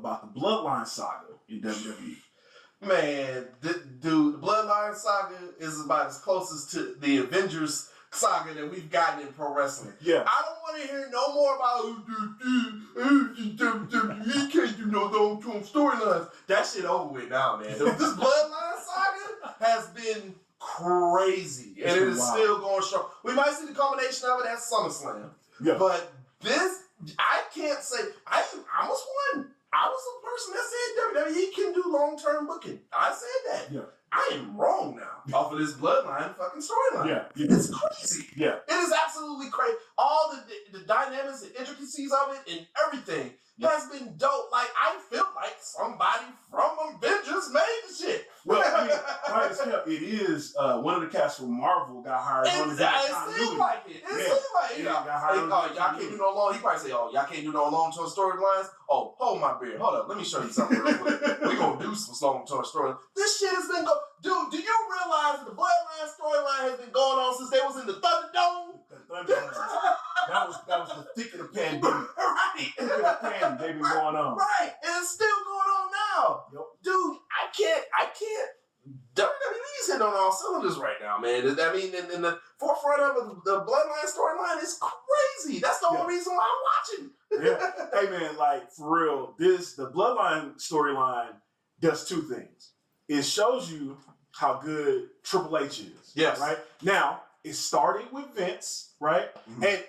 about the Bloodline Saga in WWE? Man, dude, the Bloodline Saga is about as closest to the Avengers saga that we've gotten in pro wrestling. Yeah. I don't want to hear no more about WWE can't do no long-term storylines. That shit over with now, man. This Bloodline Saga has been crazy, and it is still going strong. We might see the culmination of it at SummerSlam. Yeah. But this, I can't say, I was one. I was a person that said WWE can do long-term booking. I said that. Yeah. I am wrong now off of this Bloodline fucking storyline. Yeah. It's crazy. Yeah. It is absolutely crazy. All the dynamics and intricacies of it and everything has been dope. Like, I feel like somebody from Avengers made the shit. Well, I mean, right as hell, it is one of the cast from Marvel got hired on the It seemed like it. It seemed like it. Y'all can't do no long. He probably say, "Oh, y'all can't do no long-term storylines." Oh, hold my beer. Hold up. Let me show you something real quick. We gonna do some long-term storylines. This shit has been going. Dude, do you realize the Bloodline storyline has been going on since they was in the Thunderdome? That was the thick of the pandemic. Right. Thick of the pandemic they've been going on. Right. And it's still going on now. Yep. Dude, I can't. WWE's hitting on all cylinders right now, man. I mean, in the forefront of the Bloodline storyline is crazy. That's the only reason why I'm watching. Yeah. Hey, man, like, for real, the Bloodline storyline does two things. It shows you how good Triple H is. Yes. Right? Now, it started with Vince, right? Mm-hmm. And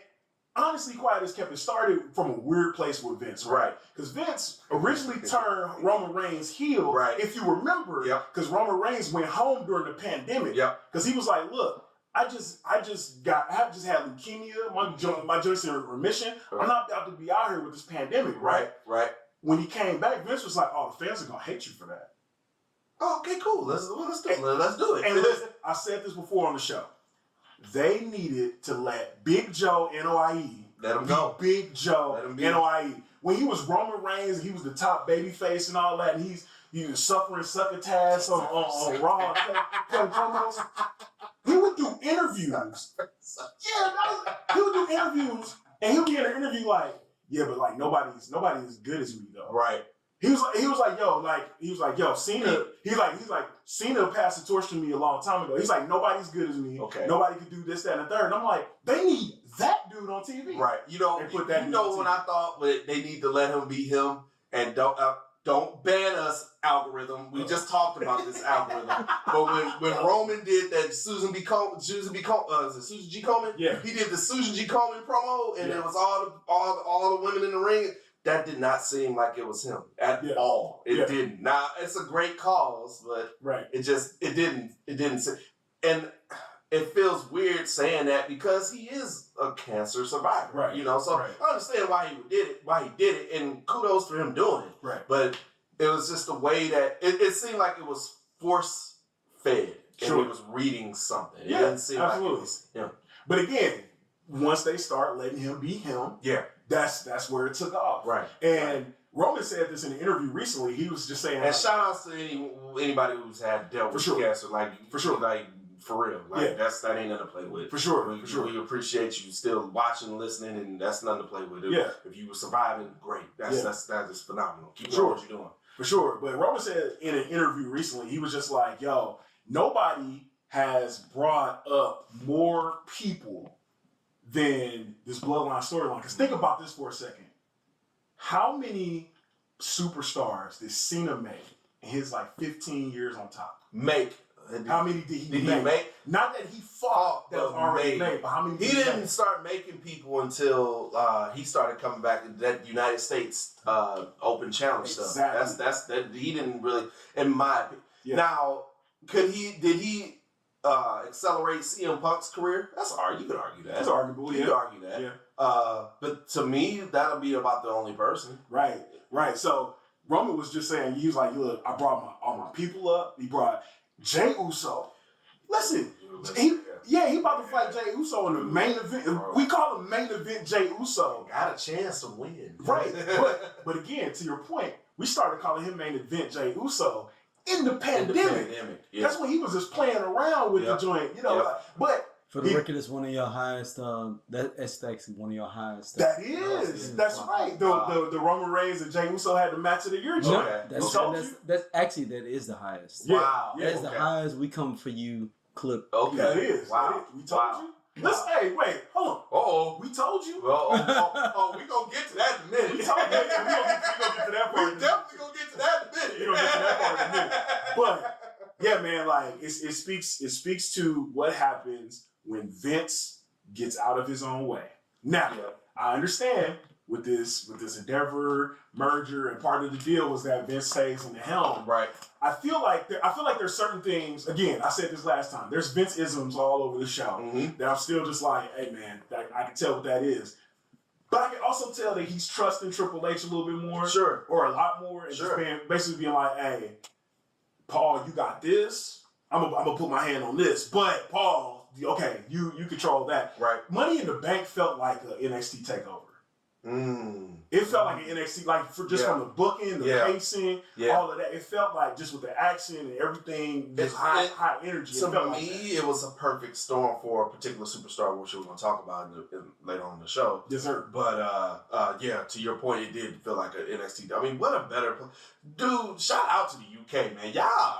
honestly, quiet as kept, it started from a weird place with Vince, right? Because Vince originally turned Roman Reigns heel, right? If you remember, because Roman Reigns went home during the pandemic, because he was like, "Look, I just had leukemia, my joints are in remission. Right. I'm not about to be out here with this pandemic, right?" Right. When he came back, Vince was like, "Oh, the fans are gonna hate you for that." Oh, okay, cool. Let's do it. Let's do it. And listen, I said this before on the show. They needed to let Big Joe NOIE let him go. Big Joe NOIE. When he was Roman Reigns, he was the top baby face and all that, and he was suffering succotash on Raw. He would do interviews. He would do interviews, and he would get an interview like, "Yeah, but like nobody's as good as me though." Right. He was like, yo, Cena. He's like, Cena passed the torch to me a long time ago. He's like, nobody's good as me. Okay. Nobody could do this, that, and the third. And I'm like, they need that dude on TV. Right. You know when I thought they need to let him be him and don't ban us algorithm. We just talked about this algorithm. But when Roman did that Susan G. Comin, he did the Susan G. Comin promo, and it was all the women in the ring. That did not seem like it was him at all. It didn't. Now it's a great cause, but it didn't. And it feels weird saying that because he is a cancer survivor, right? You know, so I understand why he did it, and kudos for him doing it. Right. But it was just the way that it seemed like it was force fed, and he was reading something. It didn't seem absolutely. Like it was him. But again, once they start letting him be him, that's where it took off. Right. And Roman said this in an interview recently. He was just saying, and shout outs to anybody who's had dealt with cancer, like for real, like that ain't nothing to play with. For sure. We appreciate you still watching, and listening, and that's nothing to play with. If you were surviving, great. That's just phenomenal. Keep doing what you're doing. For sure. But Roman said in an interview recently, he was just like, yo, nobody has brought up more people than this Bloodline storyline. Because think about this for a second. How many superstars did Cena make in his 15 years on top? How many did he make? Not that he fought that was already made, but how many he didn't start making people until he started coming back in that United States Open Challenge stuff. That's that he didn't really, in my opinion. Now, did he accelerate CM Punk's career? You could argue that. That's arguable. You could argue that. Yeah. But to me, that'll be about the only person. Right. So Roman was just saying, he was like, look, I brought all my people up. He brought Jey Uso. Listen, he about to fight Jey Uso in the main event. We call him main event Jey Uso. Got a chance to win. Right. but again, to your point, we started calling him main event Jey Uso in the pandemic. That's when he was just playing around with the joint, you know. But For the record, it's one of your highest. That's actually one of your highest. That is. That's right. The Roman Reigns and Jey Uso had the match of the year. That's actually that is the highest. Wow. That is the highest We Come For You clip. Okay. That is. Wow. We told you. Listen, hey, wait, hold on. We told you. Well, we gonna get to that in a minute. We gonna get to that part. We definitely gonna get to that in a minute. We gonna get to that part in a minute. But yeah, man, like it speaks to what happens when Vince gets out of his own way. Now, I understand with this Endeavor merger, and part of the deal was that Vince stays in the helm. Right. I feel like there's certain things. Again, I said this last time. There's Vince-isms all over the show that I'm still just like, hey man, I can tell what that is. But I can also tell that he's trusting Triple H a little bit more, or a lot more, and just basically being like, hey, Paul, you got this. I'm gonna put my hand on this, but Paul, okay, you control that. Right. Money in the Bank felt like an NXT takeover. It felt like an NXT, like from the booking, the pacing, all of that. It felt like just with the action and everything, just high energy. To me, it was a perfect storm for a particular superstar, which we're going to talk about later on in the show. Yes, sir. But to your point, it did feel like an NXT. I mean, what a better dude! Shout out to the UK, man. Y'all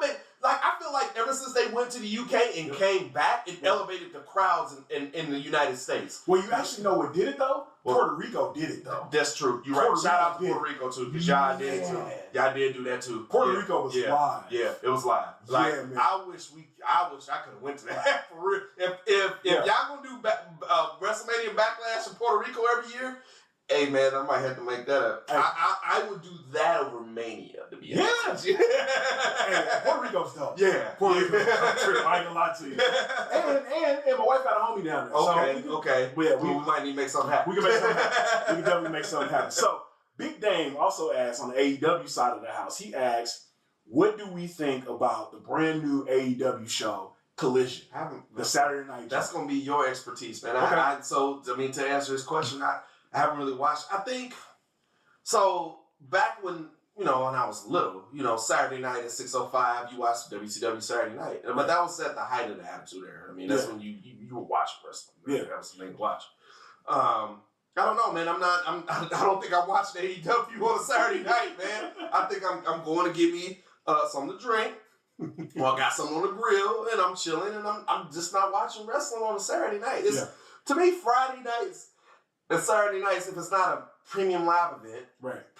made. Like, I feel like ever since they went to the UK and came back, it elevated the crowds in the United States. Well, you actually know what did it, though? Puerto Rico did it, though. That's true. You're right. Shout out to Puerto Rico, too, because y'all did, too. Y'all did do that, too. Puerto Rico was live. Yeah, it was live. Like, man. I wish I could have went to that, for real. If y'all going to do WrestleMania Backlash in Puerto Rico every year, hey man, I might have to make that up. I would do that over Mania, to be honest. Hey, Puerto Rico's dope. Yeah. Puerto Rico's dope. I ain't gonna lie to you. And my wife got a homie down there. Okay. Yeah, we might need to make something happen. We can make something happen. We can definitely make something happen. So, Big Dame also asks on the AEW side of the house, he asks, what do we think about the brand new AEW show, Collision? The Saturday night show. That's going to be your expertise, man. Okay. To answer this question, I haven't really watched. I think, so back when I was little, Saturday night at 6:05, you watched WCW Saturday night. But that was at the height of the Attitude Era. I mean, that's when you were watching wrestling. Right? That was the thing to watch. I don't know, man. I don't think I'm watching AEW on a Saturday night, man. I think I'm going to get me something to drink. Well, I got something on the grill, and I'm chilling, and I'm just not watching wrestling on a Saturday night. To me, Friday nights and Saturday nights, if it's not a premium live event,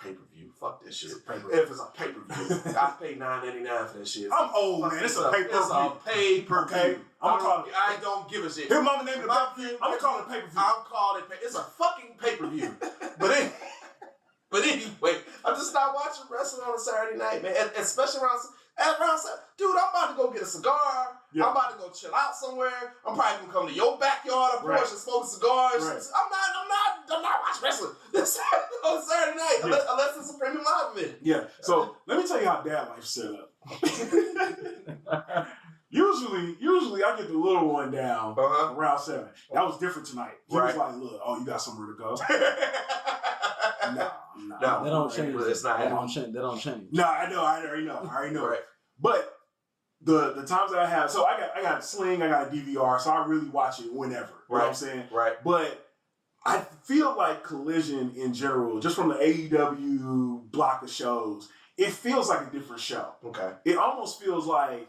pay-per-view, fuck this shit. If it's a pay-per-view, I pay $9.99 for that shit. I'm old, man. It's a pay-per-view. It's a pay-per-view. Okay. I don't give a shit. Here, mama named it a pay-per-view. I'm calling it pay-per-view. I'm calling it it's a fucking pay-per-view. But anyway, I'm just not watching wrestling on a Saturday night, man. Especially around 7. Dude, I'm about to go get a cigar. I'm about to go chill out somewhere. I'm probably gonna come to your backyard, of course, and smoke cigars. I'm not watching wrestling this on Saturday night unless it's a premium live event. Yeah. So let me tell you how dad life's set up. Usually I get the little one down around 7. That was different tonight. He was like, look, you got somewhere to go. No, they don't change. It's not. They don't change. No, I know. I already know. Right. But the times that I have, so I got a Sling, I got a DVR, so I really watch it whenever. You know what I'm saying? Right. But I feel like Collision in general, just from the AEW block of shows, it feels like a different show. Okay. It almost feels like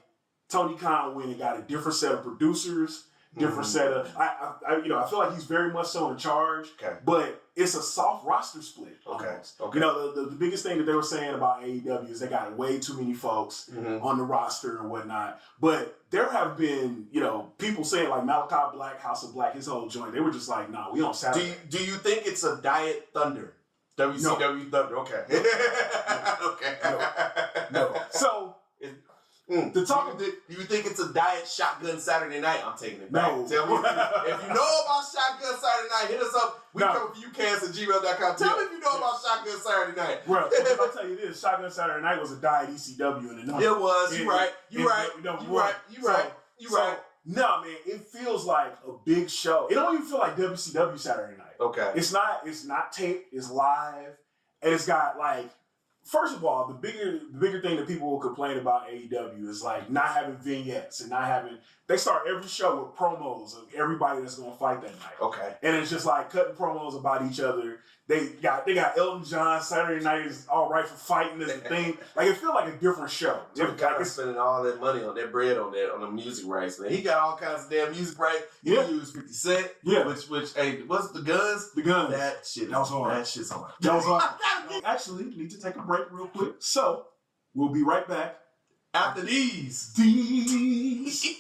Tony Khan went and got a different set of producers, different set of. I feel like he's very much so in charge. Okay. But it's a soft roster split. Okay. The biggest thing that they were saying about AEW is they got way too many folks on the roster and whatnot. But there have been, people saying like Malachi Black, House of Black, his whole joint. They were just like, nah, we don't Saturday. Do you think it's a Diet Thunder? WCW Thunder. Okay. No. So. Do you think it's a Diet Shotgun Saturday Night? I'm taking it back. No. Tell me if you know about Shotgun Saturday Night, hit us up. WeCominForYouCast@gmail.com. Tell me if you know about Shotgun Saturday Night. Bro, I'll tell you this: Shotgun Saturday Night was a Diet ECW in the number. It was. You're right. No, man, it feels like a big show. It don't even feel like WCW Saturday Night. Okay. It's not taped. It's live, and it's got like. First of all, the bigger thing that people will complain about AEW is like not having vignettes and not having they start every show with promos of everybody that's gonna fight that night. Okay. And it's just like cutting promos about each other. They got Elton John Saturday Night is all right for fighting as a thing. Like it feels like a different show. Jim Cotton spending all that money on that bread on the music rights, man. He got all kinds of damn music rights. He used 50 Cent. Yeah. Which hey, what's the Guns? The Guns. That was hard. That shit's hard. That was hard. Actually, need to take a break real quick. So we'll be right back. After these.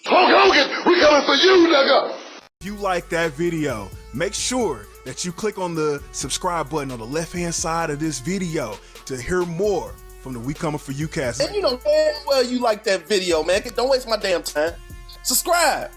Hulk Hogan, we coming for you, nigga. If you like that video, make sure that you click on the subscribe button on the left-hand side of this video to hear more from the We Coming For You cast. And you know damn well you like that video, man. Don't waste my damn time. Subscribe.